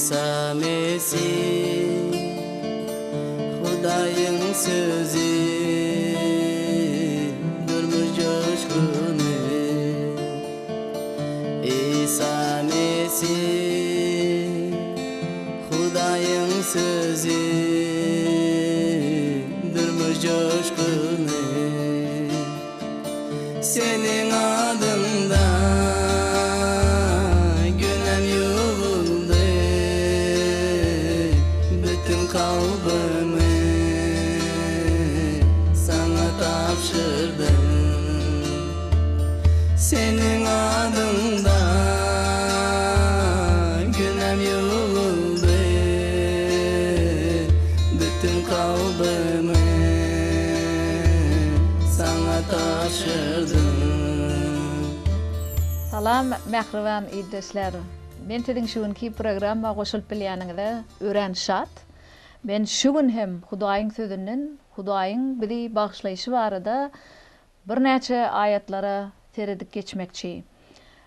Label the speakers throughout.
Speaker 1: İsa Mesih Hudayın sözü durmuş coşkunu İsa Mesih Hudayın sözü durmuş coşkunu senin adında günem yuvuldu bütün kalbimi sana tapşırdım senin adında günem yuvuldu bütün kalbimi sana taşırdım.
Speaker 2: Salam mehriban idesler. Men tidin şuunki programma goşulyp bilýäniňizde öwrenşat. Men şugun hem Hudaýyň sözünden, Hudaýyň bizi bagşlaýşy barada bir näçe ayatlara teredik geçmekçi.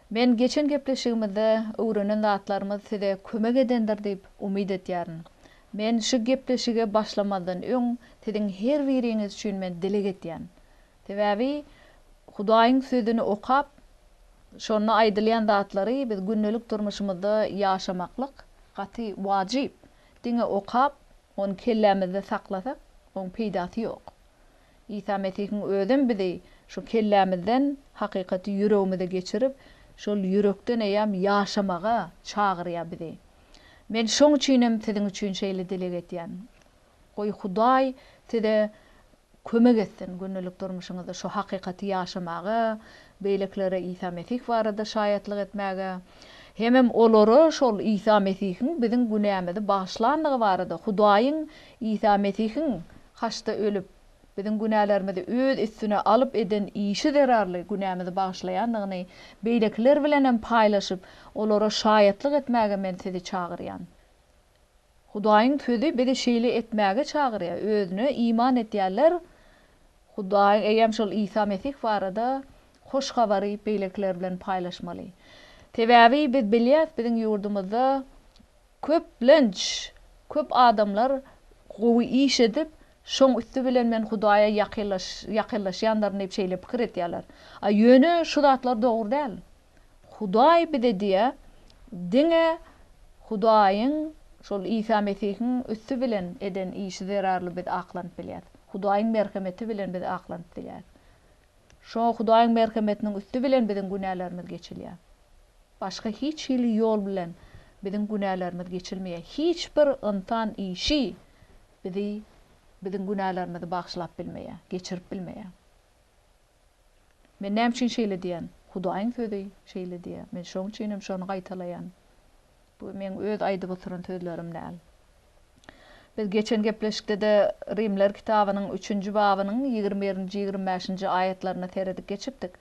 Speaker 2: Men geçen gepleşigimizde öwrenen zatlarymyz size kömek edendir diýip umyt etýärin. Men şu gepleşige başlamadan öň tidin her biriňiz üçin men dilek etýän. Sebäbi Hudaýyň sözüni okap şonu aýdylýan zatlary biz günnelik durmuşymyzda ýaşamaklyk gaty wajyp. Diňe okap, onu kellämizde saklasak, onun peýdasy ýok. İsa Mesihiň özüm bizi şu kellämizden hakykaty ýüregimize geçirip, şol ýürekden eýam ýaşamaga çagyrýar bizi. Men şoň üçinem siziň üçin şeýle dilek etýän. Goý Hudaý size kömek etsin günnelik durmuşyňyzda şu hakykaty ýaşamaga, beýleklere İsa Mesih barada şaýatlyk etmäge, hemem olary şol İsa Mesihiň biziň günämizi bağışlandygy barada Hudaýyň İsa Mesihiň haçda ölüp biziň günälerimizi öz üstüne alyp eden işi derarly günämizi bağışlaýandygyny beýlekler bilenem paýlaşyp olary şaýatlyk etmäge men sizi çagyrýan. Hudaýyň sözü bizi şeýle etmäge çagyrýar. Özüne iman etýärler. Hudaý eýem şol İsa Mesih barada hoş habary beýlekler bilen paýlaşmaly. Sebäbi biz bilýäs biziň ýurdumyzda köp adamlar gowy iş edip şoň üstü bilen men Hudaýa ýakynlaşýanlar diýip şeýle pikir etýärler. A ýöne şu zatlar dogry däl. Hudaý bize diýe diňe Hudaýyň şol İsa Mesihiň üstü bilen eden işi zerarly biz aklanyp bilýär. Hudaýyň merhameti bilen biz aklanyp bilýär. Şo Hudaýyň merhametiniň üstü bilen biziň günälerimiz geçilýär. Başga hiç hili ýol bilen biziň günälerimiz geçilmeýär. Hiç bir yntan işi bizi biziň günälerimizi bagşlap bilmeýär, geçirip bilmeýär. Men näme üçin şeýle diýen? Hudaýyň sözi şeýle diýär. Men şoň üçin şonu gaýtalaýan. Bu men öz aýdyp oturan sözlerim däl. Biz geçen gepleşikde de Rimler kitabynyň 3-nji babynyň 21-nji 25-nji ayatlaryna teredik geçipdik.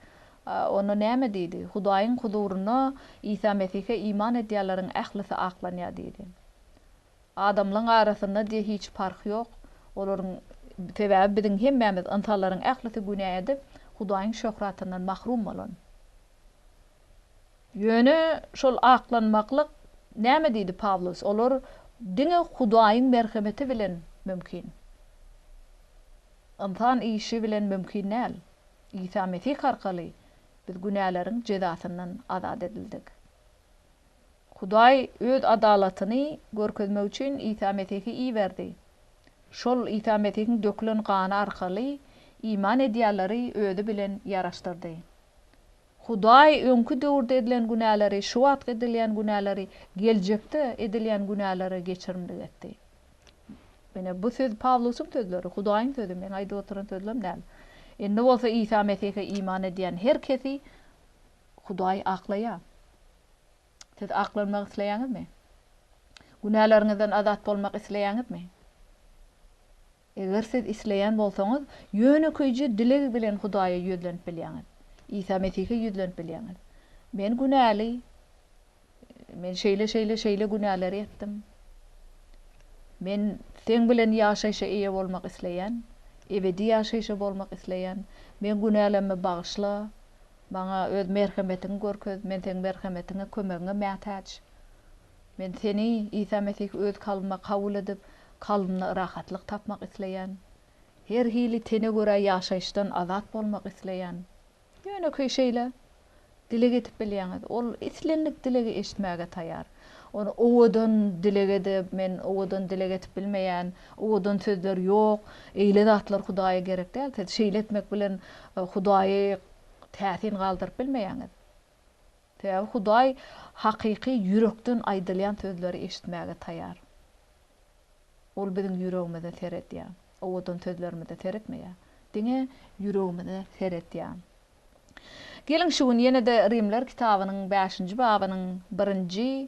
Speaker 2: Onu näme diýdi? Hudaýyň huduryna İsa Mesih'e iman edýärleriň ählisi aklanýar diýdi. Adamlaryň arasynda diýe hiç fark ýok. Olaryň sebäbi biziň hemmämiz yntanlaryň ählisi günä edip Hudaýyň şöhratyndan mahrum bolan. Ýöne şol aklanmaklyk näme diýdi Pawlus? Olar diňe Hudaýyň merhameti bilen mümkin. Yntan işi bilen mümkin näl. İsa Mesih arkaly biz günäleriň jezasyndan azat edildik. Hudaý öz adalatyny görkezmek üçin İsa Mesihi iýberdi. Şol İsa Mesihiň dökülen gany arkaly iman edýärleri özü bilen ýaraşdyrdy. Hudaý öňkü döwürde edilen günäleri, şu wagt edilen günäleri, geljekde edilen günäleri geçirimlik etdi. Mene bu söz Pawlusyň sözleri, Hudaýyň sözü, men aýdyp oturan sözlerim däl. Indi bolsa İsa Mesih'e iman edýän herkesi Hudaý aklaýar. Siz aklanmak isleýäňizmi? Günäleriňizden azat bolmak isleýäňizmi? Eger siz isleýän bolsaňyz, ýöne köýje dilegi bilen Hudaýa ýüzlenip bilýäňiz. İsa Mesih'e ýüzlenip bilýäňiz. Men günäli, men şeýle günäler etdim. Men sen bilen ýaşaýşa eýe bolmak isleýän, ebedi ýaşaýşa bolmak isleýän, men günälerimi bagyşla, Bana öz merhametini görköz, men seň merhametine kömegiňe mätäç. Men seni İsa Mesih öz kalbıma kabul edip, kalbımda rahatlık tapmak isleyen, her hili tene göre yaşayıştan azat bolmak isleyen, ýöne köy şeyle dile getip bilýäňiz. Ol islenlik dilege eşitmäge taýar. Onu owadan dile gedip, men owadan dile getip bilmeýän, owadan sözler ýok, eýle zatlar Hudaýa gerek däl. Şeýle etmek bilen Hudaýy täsin galdyryp bilmeýäňiz. Täze Hudaý hakyky ýürekden aýdylýan sözleri eşitmäge taýar. Ol biziň ýüregimizde seretýär. Owadan sözlerimizi seretmeýär. Diňe ýüregimizde seretýär. Gelin şuň ýene-de Rimler kitabynyň 5-nji babynyň 1-nji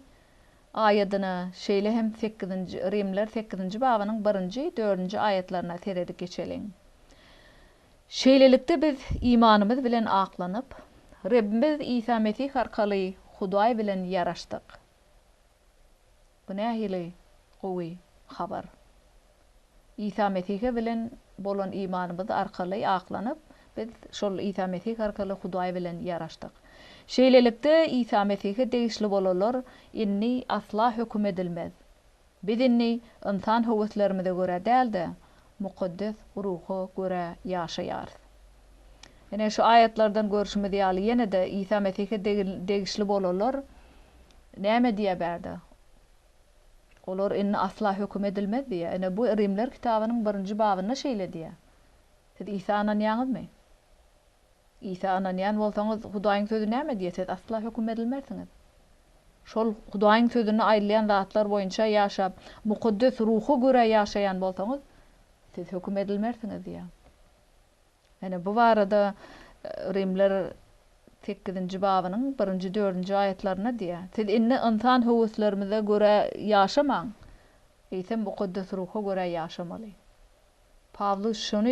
Speaker 2: aýatyna şeýle hem 8-nji Rimler 8-nji babynyň 1-nji 4-nji aýatlaryna seredip geçeliň. Şeýlelikde biz imanymyz bilen aklanyp, Rabbimiz İsa Mesih arkaly Hudaý bilen ýaraşdyk. Bu nähili gowy habar. İsa Mesih bilen bolan imanymyz arkaly aklanyp, biz şol İsa Mesih arkaly Hudaý bilen ýaraşdyk. Şeýlelikde İsa Mesih'e degişli bolalar inni asla höküm edilmez. Biz inni insan howaslarymyza göre däl-de mukaddes ruha göre ýaşaýar. Ene şu ayetlerden görüşümüz ýaly ýene-de İsa Mesih'e degişli bolalar näme diýe berdi? Olar inni asla höküm edilmez diýe. Ene bu Rimler kitabynyň 1-nji babyna şeýle diýe. Siz İsa'ndan ýaňyzmy? İsa'ndan ýan bolsaňyz Hudaýyň sözü näme diýe? Siz asla höküm edilmersiňiz. Şol Hudaýyň sözüni aýdylýan zatlar boýunça ýaşap, mukaddes ruhu göre ýaşaýan bolsaňyz, siz höküm edilmersiňiz diýe. Ene bu barada Rimler 8-nji babynyň 1-nji 4-nji aýatlaryna diýe. Siz inni insan howaslarymyza göre ýaşamaň. Eýsem mukaddes ruha göre ýaşamaly. Pawlus şonu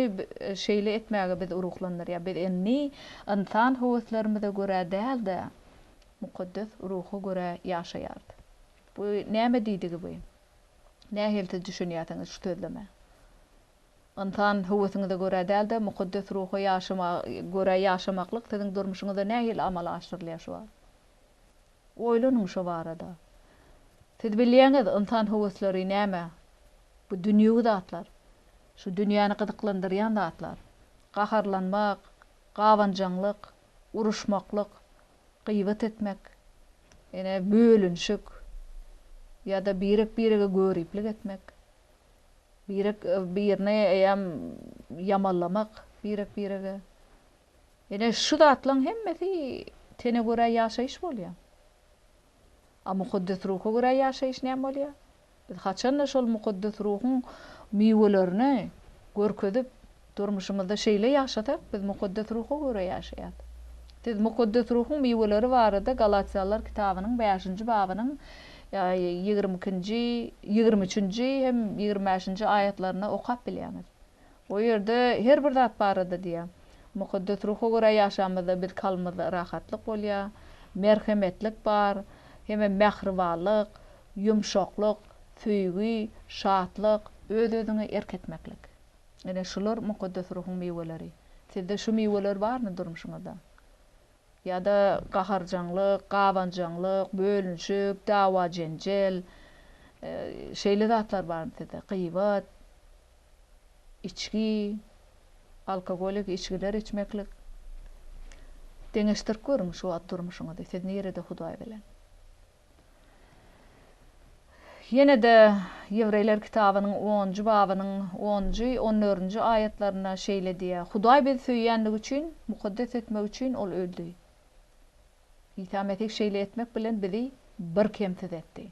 Speaker 2: şeýle etmäge biz uruklandyr. Biz inni insan howaslarymyza göre däl-de mukaddes ruha göre ýaşaýardy. Bu näme diýdigi bu? Nähilti düşünýärsiňiz şu sözleme? Insan howasyňyza göre däl-de mukaddes ruha göre ýaşamaklyk siziň durmuşyňyzda nähil amal aşdyrylýar şu. Oýlanyň şu barada. Siz bilýäňiz insan howaslary näme? Bu dünýäge zatlar. Şu dünýäni gyzyklandyrýan zatlar. Gaharlanmak, gawanjaňlyk, uruşmaklyk, gıybet etmek, ene bölünşük, ýa-da birige görüplik etmek, birine ýamallamak, birige. Ene şu zatlaryň hemmesi tene göre ýaşaýyş bolýar. A mukaddes ruha göre ýaşaýyş näme bolýar? Biz haçan şol mukaddes ruhyň miwelerini görkezip durmuşymyzda şeýle ýaşatak, biz mukaddes ruha göre ýaşaýar. Siz mukaddes ruhyň miweleri barada Galatiyalar kitabynyň 5-nji babynyň 22-nji, 23-nji hem 25-nji aýatlaryna okap bilýäňiz. O ýerde her bir zat barada diýär. Mukaddes ruha göre ýaşamyzda biz kalbymyzda rahatlyk bolýar, merhemetlik bar, hem mähribanlyk, ýumşaklyk, süýgi, şatlyk, öz-özüňe erketmeklik. Ene şular mukaddes ruhyň miweleri. Sizde şu miweler barmy durmuşyňyzda? Ya-da gaharjaňlyk, gawanjaňlyk, bölünşük, dawa jenjel, şeýle zatlar barmy sizde? Gıybet, içki, alkogolik içkiler içmeklik. Deňeşdirip görüň şu at durmuşyňyzda. Siz nerede Hudaý bilen? Ýene-de Ýewreýler kitabynyň 10-nji babynyň 10-nji 14-nji aýatlaryna şeýle diýär. Hudaý bizi söýýänligi üçin, mukaddes etmek üçin ol öldü. İsa Mesih şeýle etmek bilen bizi bir kemsiz etdi.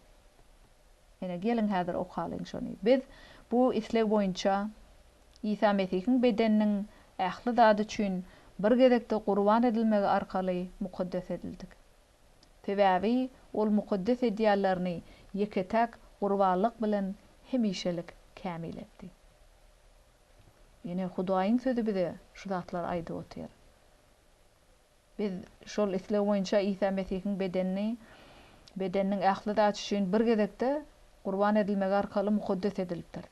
Speaker 2: Ene gelin häzir okalyň şonu. Biz bu isleg boýunça İsa Mesihiň bedeniniň ähli zady üçin bir gezekde gurban edilmegi arkaly mukaddes edildik. Sebäbi ol mukaddes edýärlerini ýeketek gurbanlyk bilen hemişelik kämil etdi. Ýene Hudaýyň sözü bize şu zatlar aýdyp otyr. Biz şol isleg boýunça İsa Mesihiň bedeniniň ähli zady üçin bir gezekde gurban edilmegi arkaly mukaddes edilipdir.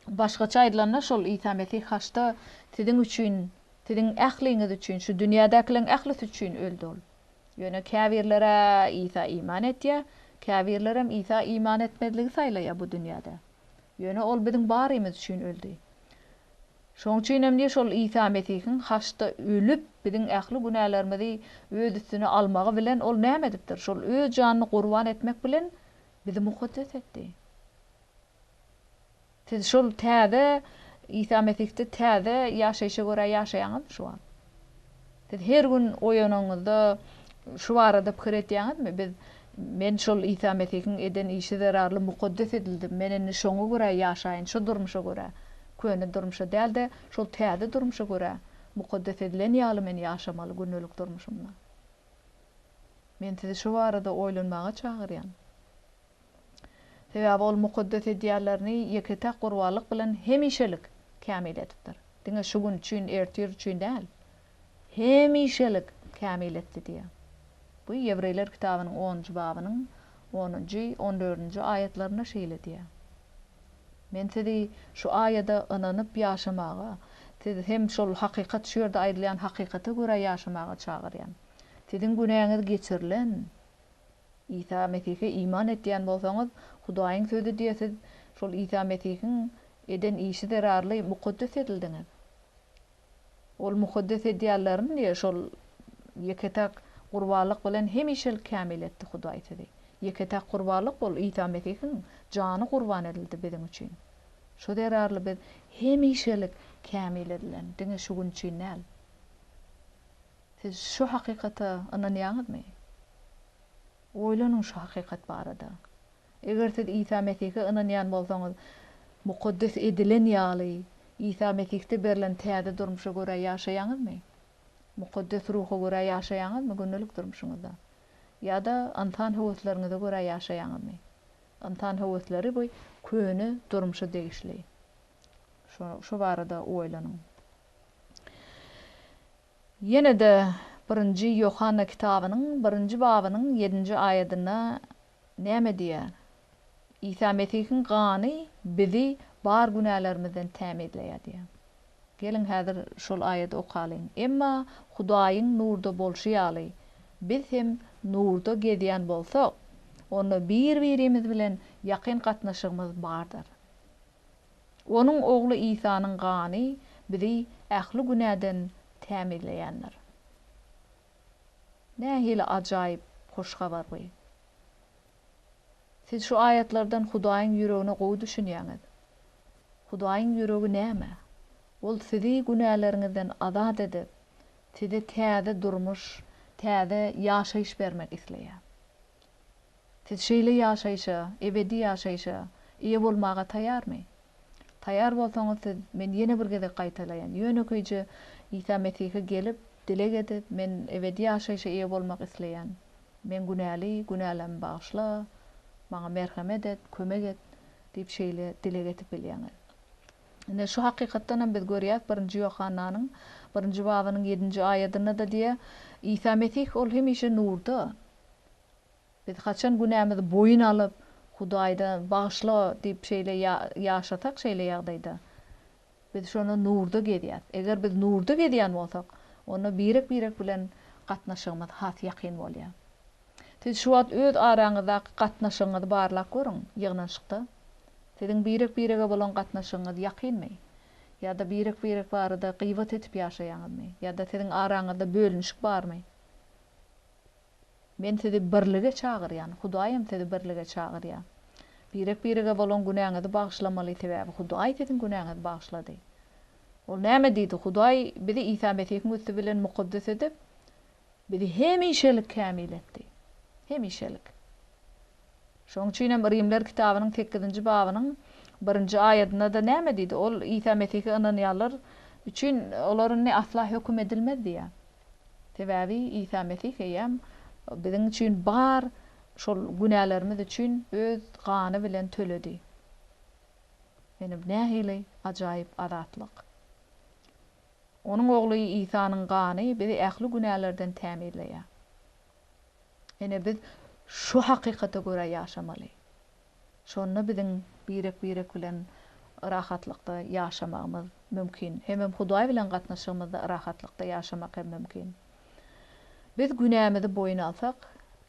Speaker 2: Başgaça aýdylanda şol İsa Mesih haçta siziň üçin, siziň ähliňiz üçin, şu dünýädekileň ählisi üçin öldü ol. Ýöne käbirlere İsa iman etdi, Käbirlerem İsa iman etmediligi saylaya bu dünyada. Ýöne ol biziň barymyz üçin öldü. Şoň üçin hem diýe şol İsa Mesihiň haçda ölüp biziň ähli günahlarymyzy öz üstüne almagy bilen ol näme edipdir? Şol öz janyny gurban etmek bilen bizi mukaddes etdi. Siz şol täze İsa Mesih'te täze ýaşaýşa görä ýaşaýaňyz şu an. Siz her gün oýanyňyzda şu barada pikir etýäňizmi? Men şol İsa Mesih'iň eden işi zararly mukaddes edildim. Men şoňa görä ýaşaýyn, şu durmuşa görä. Köne durmuşa däl de şol täze durmuşa görä mukaddes edilen ýaly men ýaşamaly günnelik durmuşymda. Men sizi şu barada oýlanmaga çagyrýan. Sebäbi ol mukaddes edýärlerini ýeketek gurbanlyk bilen hemişelik kämil edipdir. Diňe şu gün üçin, ertir üçin däl. Hemişelik kämil etdi diýe. Bu Ýewreýler kitabynyň 10-njy babynyň 10-njy, 14-njy ayetlerine şeýle diýe. Men sizi şu aýada ynanyp ýaşamaga, siz hem şol hakykat şu ýerde aýdylýan hakykata görä ýaşamaga çagyrýan. Siziň günäňiz geçirilen, İsa Mesih'e iman etdiýän bolsaňyz, Hudaýyň sözi diýesiz, şol İsa Mesihiň eden işi zararly mukaddes edildiňiz. Ol mukaddes edýärlerini diýe şol ýeketek gurbanlyk bilen hemişelik kämil etdi Hudaý sizi. Ýeketek gurbanlyk bol İsa Mesihiň jany gurban edildi biziň üçin. Şo zararly biz hemişelik kämil edilen, diňe şu gün üçin näl? Siz şu hakykata inanýaňyzmy? Oýlanyň şu hakykat barada. Eger siz İsa Mesih'e inanýan bolsaňyz, mukaddes edilen ýaly, İsa Mesih'te berilen täze durmuşa görä ýaşaýaňyzmy? Mukaddes ruha görä ýaşaýaňyzmy günnelik durmuşyňyzda? Ýa-da antan howatlaryňyza görä ýaşaýaňyzmy? Antan howatları bu köne durmuşa degişli. Şu barada oýlanyň. Ýene de 1-nji Ýohanna kitabynyň 1-nji babynyň 7-nji aýatyna näme diýär? İsa Mesihiň gany bizi bar günahlarymyzdan tämizleýär diýär. Gelin häzir şol aýaty okalyň. Emma Hudaýyň nurda bolşy ýaly, biz hem nurda gezýän bolsak, onu bir-birimiz bilen ýakyn gatnaşygymyz bardyr. Onuň ogly İsanyň gany bizi ähli günahdan tämizleýändir. Nähili ajaýyp hoş habar bu. Siz şu ayetlerden Hudaýyň ýüregine gowy düşünýäňiz. Hudaýyň ýüregi näme? Ol sizi günahlarynızdan azat edip, sizi täze durmuş, täze ýaşaýyş bermek isleýär. Siz şeýle ýaşaýşa, ebedi ýaşaýşa ýe bolmaga taýarmy? Taýar bolsaňyz siz men ýene bir gede gaýtalaýan. Ýönekeýje İsa Mesih'e gelip dilek edip, men ebedi ýaşaýşa ýe bolmak isleýän. Men günäli, günälärimi bagyşla, maňa merhamet et, kömek et diýip şeýle dilek etip bilýäňiz. Ne şu hakykatdan biz görýäs 1-nji Ýohannanyň 1-nji babynyň 7-nji aýatyna da diýe, İsa Mesih ol hemişe nurda. Biz haçan günämizi boyun alyp Hudaýdan bagyşla diýip şeýle ýaşatak şeýle ýagdaýda. Biz şonu nurda gezýäs. Eger biz nurda gezýän bolsak, onu birek bilen gatnaşygymyz has ýakyn bolýar. Siz şu wagt öz araňyzda gatnaşygyňyzy barlak görüň ýygnaşykda. Siziň birek-birege bolan gatnaşygyňyz ýakynmy? Ýa-da birek barada gıýbat etip ýaşaýaňyzmy? Ýa-da siziň araňyzda bölünşik barmy? Men sizi birlige çagyrýan, Hudaýym sizi birlige çagyrýar. Birek-birege bolan günäňizi bagyşlamaly sebäbi Hudaý siziň günäňizi bagyşlady. Ol näme diýdi? Hudaý bizi İsa Mesihiň üstü bilen mukaddes edip, bizi hemişelik kämil etdi. Hemişelik. Şoň üçin hem Rimler kitabynyň 8-nji babynyň 1-nji aýatyna da näme diýdi? Ol İsa Mesih'e inanýarlar üçin olaryň ne asla hökm edilmez diýär. Sebäbi İsa Mesih hem biziň üçin bar şol günahlarymyz üçin öz gany bilen töledi. Benim nähili ajaýyp azatlyk. Onuň ogly İsanyň gany bizi ähli günahlardan tämizleýär. Ene biz şu hakykata görä ýaşamaly. Şonu biziň birek bilen rahatlykda ýaşamagymyz mümkin. Hem Hudaý bilen gatnaşygymyzda rahatlykda ýaşamak hem mümkin. Biz günämizi boyun alsak,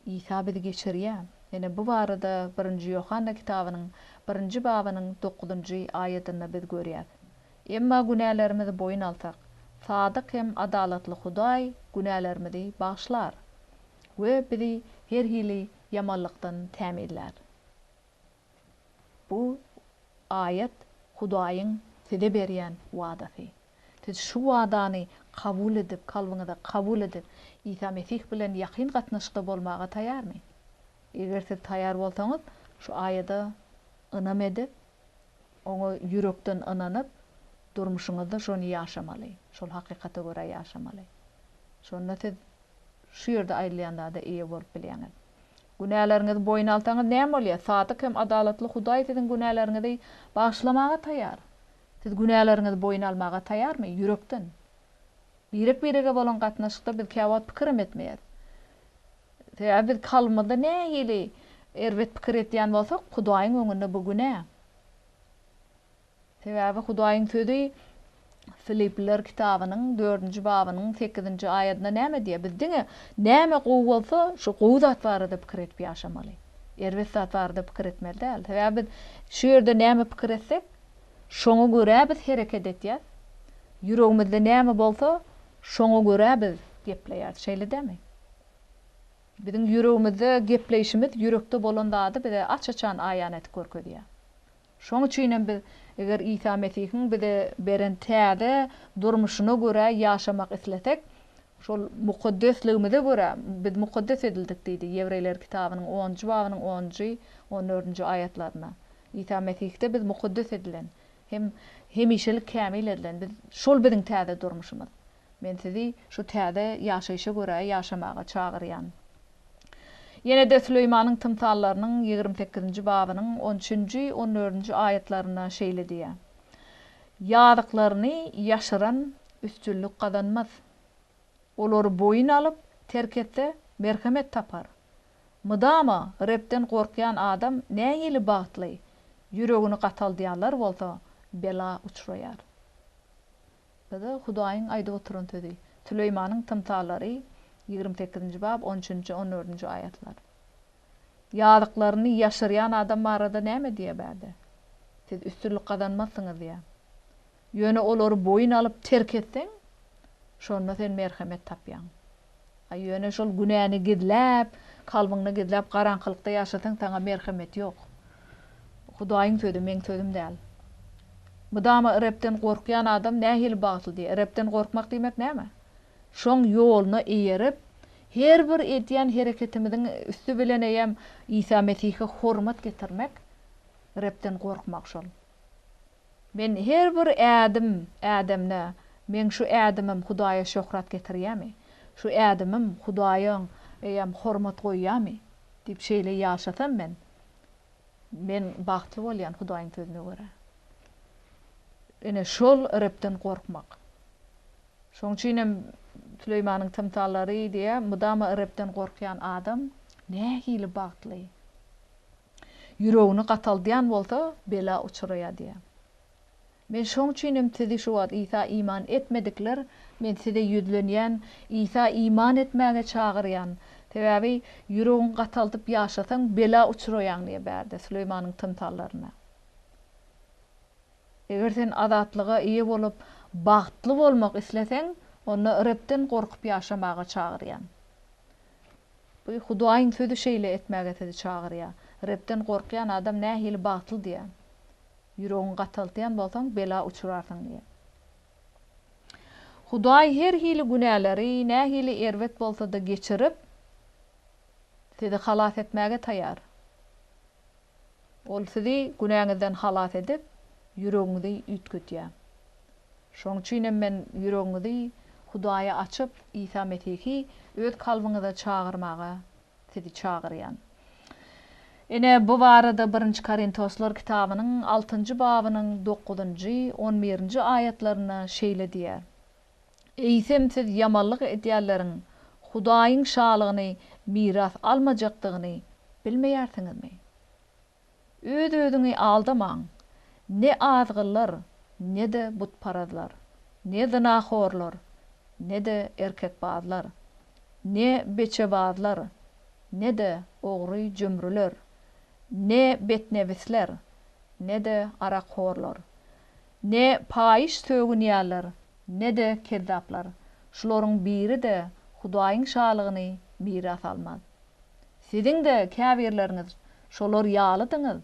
Speaker 2: İsa bizi geçirýär. Ene bu barada 1. Yohanna kitabynyň 1. babynyň 9-njy aýatyny biz görýär. Emma günälerimizi boyun alsak, sadyk hem adalatly Hudaý günälerimizi bağışlar we bizi her hili yamanlykdan tämizler. Bu ayet Hudaýyň size berýän wadasy. Siz şu wadany kabul edip, kalbyňyzda kabul edip, İsa Mesih bilen ýakyn gatnaşykda bolmaga taýarmy? Eger siz taýar bolsaňyz, şu aýada ynam edip, oňa ýürekden ynanyp, durmuşyňyzda şonu ýaşamaly. Şol hakykata görä ýaşamaly. Şonda siz şu ýerde aýlanlarda eýe bolup bilýäňiz. Günäleriňizi boyun alsaňyz näme bolýar? Sadyk hem adalatly Hudaý siziň günäleriňizi bağışlamaga taýar. Siz günäleriňizi boyun almaga taýarmy? Ýürekden. Birek-birege bolan gatnaşykda biz käwat pikir etmeýär. Biz kalmada nähili erwet pikir etýän bolsak, Hudaýyň öňünde bu günä. Sebäbi Hudaýyň sözi Filipler kitabynyň 4-nji babynyň 8-nji aýatyna näme diýär? Biz diňe näme gowy bolsa, şu gowy zat barada pikir etip ýaşamaly. Erwet zat barada pikir etmeli däl. Sebäbi biz şu ýerde näme pikir etsek, şoňa görä biz hereket etýär. Ýüregimizde näme bolsa, şoňa görä biz gepleýär. Şeýle dämi? Biziň ýüregimizde gepleýişimiz ýürekde bolan zady bize aç-açan aýan etip görkezýär. Şoň üçin biz eger İsa Mesihiň bize beren täze durmuşyna görä ýaşamak isletek, şol mukaddesligimize görä biz mukaddes edildik diýdi Ýewreýler kitabynyň 10-njy babynyň 10-njy 14-nji aýatlaryna. İsa Mesihde biz mukaddes edilen, hem hemişelik kämil edilen, biz şol biziň täze durmuşymyz. Men sizi şu täze ýaşaýşa görä ýaşamaga çagyrýan. Yine de Süleymanyň tymsallarynyň 28-nji babynyň 13-nji 14-nji aýatlaryna şeýle diýär. Ýadyklaryny ýaşyran üstünlük kazanmaz. Olary boyun alyp terk etse merhamet tapar. Mydama Repden gorkýan adam nähili bagtly, ýüregini gataldaýanlar bolsa bela uçraýar. Bada Hudaýyň aýdyp oturan sözi. Süleymanyň tymsallary 28-nji bab 13-nji 14-nji aýatlar. Ýadyklaryny ýaşyrýan adam barada näme diýe berdi? Siz üstünlük kazanmazsyňyz diýär. Ýöne olary boyun alyp terk etseň, şonda sen merhamet tapýan. Ýöne şol günäni gidläp, kalbyňy gidläp garaňkylykda ýaşasaň taňa merhamet ýok. Hudaýyň sözi, meň sözüm däl. Mydama Repden gorkýan adam nähili bagtly diýär. Repden gorkmak diýmek näme? Şoň ýoluna eýerip, her bir edýän hereketimiziň üstü bilen eýem İsa Mesihe hormat getirmek, Repden gorkmak şol. Men her bir ädemne, men şu ädemim Hudaýa şöhrat getirýärmi? Şu ädemim Hudaýyň eýem hormat goýýarmy? Diýip şeýle ýaşasam men bagtly bolýan Hudaýyň sözüne görä. Ene şol Repden gorkmak. Şoň üçin Süleymanyň tymsallary diýär, mydama Repden gorkýan adam nähili bagtly. Ýüregini gataldaýan bolsa bela uçuraýar diýär. Men şoň üçin sizi şu wagt İsa iman etmedikler, men size ýüzlenýän İsa iman etmäge çagyrýan. Sebäbi ýüregini gataldyp ýaşasaň bela uçuraýan diýe berdi Süleymanyň tymsallaryna. Eger sen azatlyga eýe bolup bagtly bolmak isleseň, onu Repden gorkup ýaşamaga çagyrýan. Bu Hudaýyň sözi şeýle etmäge sizi çagyrýar. Repden gorkýan adam nähili bagtly diýär. Ýüregini gataldaýan bolsaň bela uçurarsyň diýär. Hudaý her hili günäleri, nähili erwet bolsa da geçirip sizi halas etmäge taýar. Ol sizi günäňizden halas edip ýüregiňizi üýtgetýär. Şoň üçin men ýüregiňizi Hudaýa açyp İsa Mesihi öz kalbyňyza çagyrmaga sizi çagyrýan. Ene bu barada 1-nji Korintoslar kitabynyň 6-njy babynyň 9-njy 11-nji aýatlaryna şeýle diýär. Eýsem siz yamanlyk edýärleriň Hudaýyň şalygyny miras almajakdygyny bilmeýärsiňizmi? Öz-özüňi aldamaň. Ne azgyllar, ne de butparazlar, ne zinahorlar, ne de erkekbazlar, ne beçebazlar, ne de ogry jümrüler, ne betnebisler, ne de arakhorlar, ne paýyş tögünýärler, ne de kezzaplar. Şolaryň biri de Hudaýyň şalygyny miras almaz. Siziň de käbirleriniz şolar ýalydyňyz.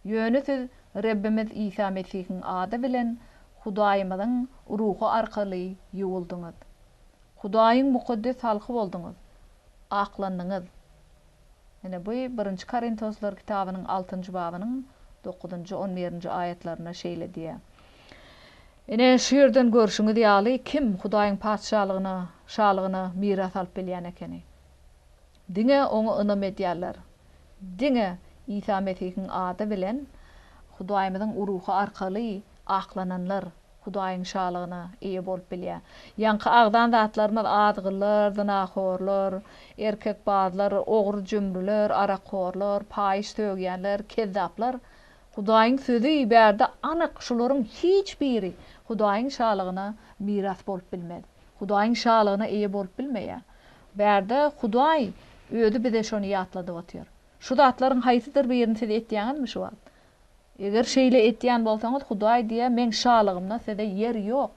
Speaker 2: Ýöne siz Rabbimiz İsa Mesihiň ady bilen Hudaýymyzyň ruhy arkaly ýuwuldyňyz. Hudaýyň mukaddes halky boldyňyz. Aklandyňyz. Ene bu 1 Korintoslar kitabynyň 6-njy babynyň 9-njy 11-nji ayetlerine şeýle diýär. Ene şu ýerden görüşüňiz ýaly kim Hudaýyň şalygyna miras alyp bilýän ekeni. Diňe oňa ynam edýärler. Diňe İsa Mesihiň ady bilen Hudaýymyzyň ruhy arkaly aklananlar Hudaýyň şalygyna eýe bolup bilýär. Ýanky agdan zatlarymyz adgylar, zinahorlar, erkek bazlar, ogry jümrüler, arakhorlar, paýyş tögýänler, kezzaplar Hudaýyň sözi bärde anyk şolaryň hiç biri Hudaýyň şalygyna miras bolup bilmez. Hudaýyň şalygyna eýe bolup bilmeýär. Bärde Hudaý öýde bize şonu ýatlady otýar. Şu zatlaryň haýsydyr birini siz etdiňizmi şu wagt? Eger şeýle etdiýän bolsaňyz Hudaý diýe men şalygymda size yer ýok.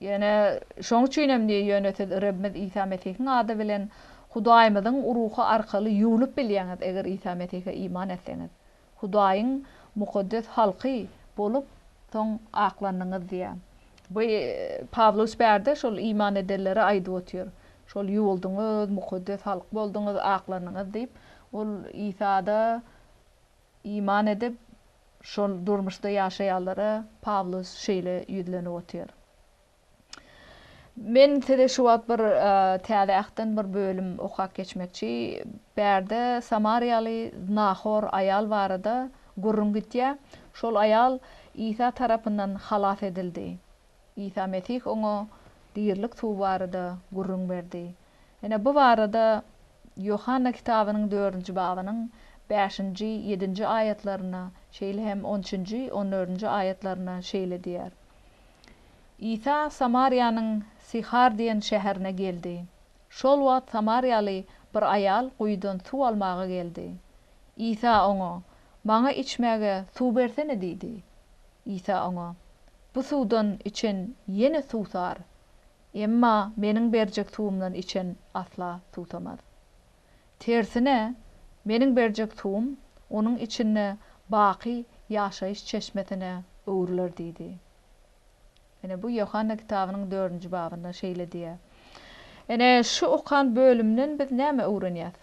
Speaker 2: Ýene şoň üçin hem diýýär Rabbimiz İsa Mesihiň ady bilen Hudaýymyzyň ruhy arkaly ýuwulyp bilýäňiz eger İsa Mesihe iman etseňiz. Hudaýyň mukaddes halky bolup soň aklandyňyz diýär. Bu Pawlus bärde şol iman edenlere aýdyp otýar. Şol ýuwuldyňyz, mukaddes halk boldyňyz, aklandyňyz diýip ol İsa'da iman edip şol durmuşda ýaşaýanlara Pawlus şeýle ýüzlenip otýar. Men size şu wagt bir täzeakdan bir bölüm okap geçmekçi. Bärde Samariýaly nahor aýal barada gurrun gitýär. Şol aýal İsa tarapyndan halas edildi. İsa Mesih oňa diýerlik suw barada gurrun berdi. Ene bu barada Yohanna kitabynyň 4-nji babynyň 5-nji 7-nji ayetlerine şeýle hem 13-nji 14-nji ayetlerine şeýle diýär. İsa Samariýanyň Sihar diýen şäherine geldi. Şol wagt Samariýaly bir aýal guýdan suw almagy geldi. İsa oňa "Maňa içmäge suw bersene" diýdi. İsa oňa "Bu suwdan içen ýene suw sar. Emma meniň berjek suwumdan içen asla suwsamaz. Tersine meniň berjek suwum onuň içine baky ýaşaýyş çeşmetine öwrüler" diýdi. Ene bu Yohanna kitabynyň 4-nji babynda şeýle diýär. Ene şu okan bölümden biz näme öwrenýäs?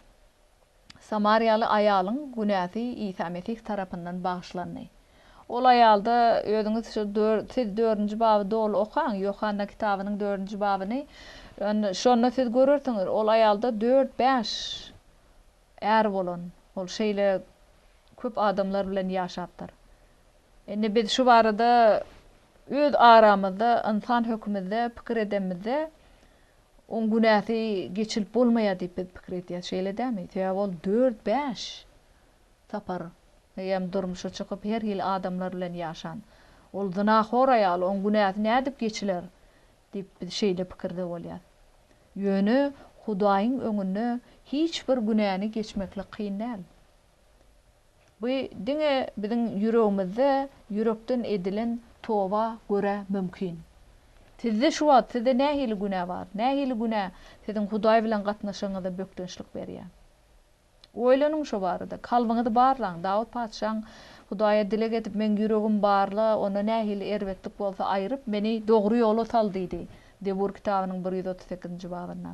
Speaker 2: Samariýaly aýalyň günäsi İsa Mesih tarapyndan bagyşlandy. Ol aýalda özüňiz şu 4-nji baby dolu okan Yohanna kitabynyň 4-nji babyny şonu siz görürsiňiz. Ol aýalda 4-5 er bolan. Ol şeýle köp adamlar bilen ýaşapdyr. Ene biz şu barada öz aramyzda, insan höküminde, pikir edemizde on günäsi geçilip bolmaýar diýip biz pikir edýäs. Şeýle dämi? Sebäp ol 4-5 tapar. Hem durmuşa çykyp her hil adamlar bilen ýaşan. Ol zinahor aýal on günäsi nädip geçiler diýip biz şeýle pikirde bolýar. Ýöne Hudaýyň öňünde hiç bir günäni geçmekle kyn däl. Bu diňe biziň ýüregimizde ýürekden edilen toba göre mümkin. Sizde şu wagt sizde nähili günä bar? Nähili günä siziň Hudaý bilen gatnaşyňyzda bökdünçlik berýär. Oýlanyň şu barada, kalbyňyzy barlaň. Dawud paçaň Hudaýa dile getip men ýüregim barla, ona nähili erwetlik bolsa aýryp meni dogry ýola sal diýdi. Debur kitabynyň 138-nji babynda.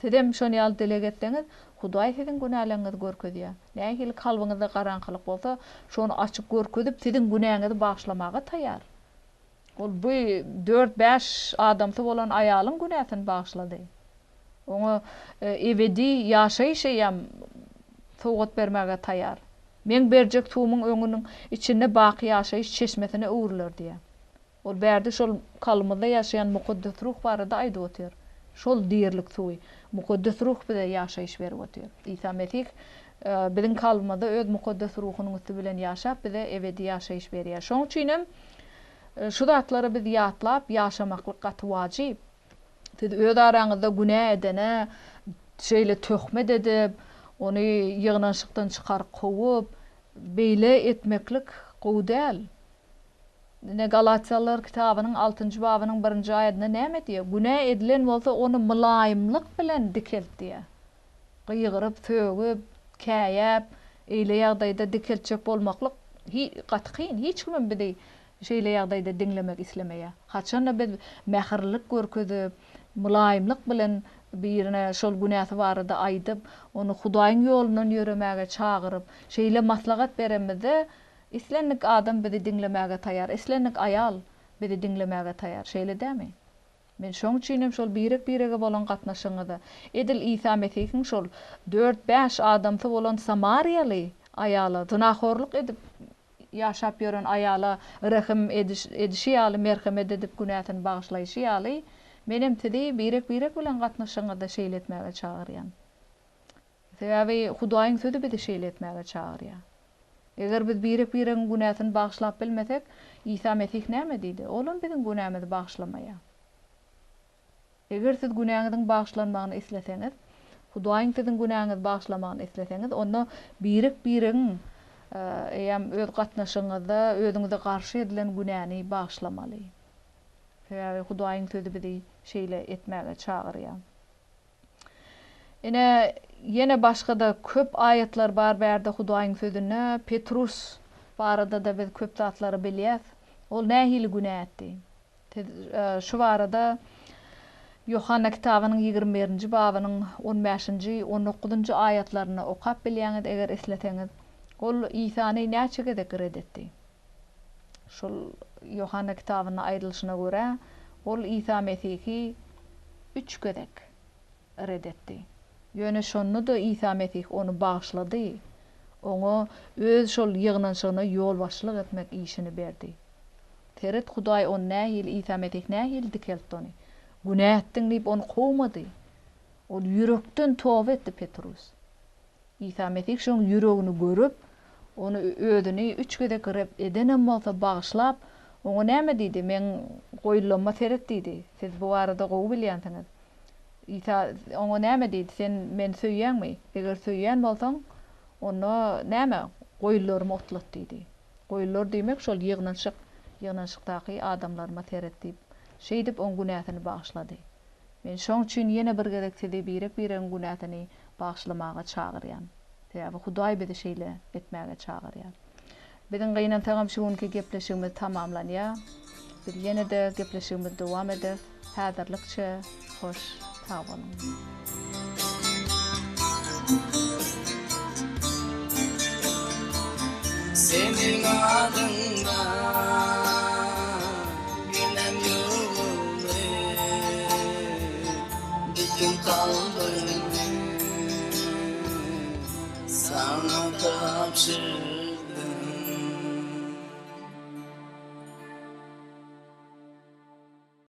Speaker 2: Sizem şonu ýaly dile getdiňiz, Hudaý siziň günälerinizi görkezýär. Nähili kalbyňyzda garankylyk bolsa, şonu açyp görkezip siziň günäňizi bagyşlamaga taýýar. Ol bu 4-5 adamsy bolan aýalyň günäsini bagyşlady. Oňa ebedi ýaşaýyşy ýam sogat bermäge taýýar. Men berjek suwumyň öňüniň içinde baky ýaşaýyş çeşmesine öwrüler diýär. Ol bärde şol kalmyda ýaşaýan mukaddes ruh barada aýdyp otýar. Şol diýerlik suwy mukaddes ruh bize ýaşaýyş berip otýar. İsa Mesih biziň kalmyda öz mukaddes ruhunyň üstü bilen ýaşap bize ebedi ýaşaýyş berýär. Şoň üçin şu zatlary biz ýatlap ýaşamaklyk gaty wajyp. Siz öz araňyzda günä edene şeyle töhmet edip, onu yığınanşıktan çıkarıp kovup, beyle etmeklik gowy däl. Ne Galatyalılar kitabının 6. babının 1. ayetinde näme diýär? Günä edilen bolsa onu mylaýymlyk bilen dikelt diýär. Gıygyryp, sögüp, käýäp, eýle ýagdaýda dikeltjek bolmaklyk gatykyn, hiç kimim bidi şeýle ýagdaýda diňlemek islemeýär. Haçan biz mähirlik görkezip, mylaýymlyk bilen birine şol günäsi barada aýdyp, onu Hudaýyň ýolundan ýöremäge çagyryp, şeýle maslahat beremizde islenlik adam bizi diňlemäge taýar, islenlik aýal bizi diňlemäge taýar, şeýle dämi? Men şoň üçin şol birege bolan gatnaşyňyzda edil İsa Mesih'iň şol 4-5 adamty bolan Samariýaly aýala günahorluk edip ýaşap ýören aýala rahim edişi ýaly merhamet edip günäsini bagyşlaýşy ýaly menem tidi birek bilen gatnaşyňyzda şeýle etmäge çagyrýan. Sebäbi Hudaýyň sözi bizi şeýle etmäge çagyrýar. Eger biz birek günäsini bagyşlap bilmesek, İsa Mesih näme diýdi? Olum biziň günämizi bagyşlamaýar. Eger siz günäňiziň bagyşlanmagyny isleseňiz, Hudaýyň siziň günäňizi bagyşlamagyny isleseňiz, onda birek eýem öz gatnaşyňyzda özüňize garşy edilen günäni bagyşlamaly. Sebäbi Hudaýyň sözi bizi şeýle etmäge çagyrýar. Yine başga da köp ayetler bar berde Hudaýyň sözüne. Petrus barada da biz köp zatlary bilýäs. Ol nähili günä etdi. Şu barada Yohanna kitabynyň 21-nji babynyň 15-nji 19-njy ayetlerini okap bilýäňiz eger esleteňiz, ol İsany näçe gedek reddetdi. Şol Yohanna kitabynyň aýdylşyna görä, ol İsa Mesihi 3 gedek reddetdi. Ýöne şonu da İsa Mesih onu bagyşlady. Oňa öz şol ýygnanşygyna ýol başlyk etmek işini berdi. Teret Hudaý on nähil İsa Mesih nähil dikeltdi onu. Günä etdiň diýip onu kowmady. Ol ýürekden towba etdi Petrus. İsa Mesih şoň ýüregini görüp, onu özüni 3 gedek edenem bolsa bagyşlap, oňa näme diýdi? Men goýulma teret diýdi. Siz bu arada gowy bilýänsiňiz. İsa oňa näme diýdi? Sen men söýýänmi? Eger söýýän bolsaň, onu näme? Goýullarmy otlat diýdi. Goýullar diýmek şol ýygnanşykdaky adamlarma teret diýip, şeý diýip oň günäsini bagyşlady. Men şoň üçin ýene bir gerek tedi birek günäsini bagyşlamaga çagyrýan. Sebäbi Hudaý bizi şeýle etmäge çagyrýar. Biziň gynan taýam şu günki gepleşigimiz tamamlanýar. Biz ýene de gepleşigimiz dowam eder. Häzirlikçe hoş sağ olun.
Speaker 1: Senin adından günem yolu bütün kalbimi sana tapşır.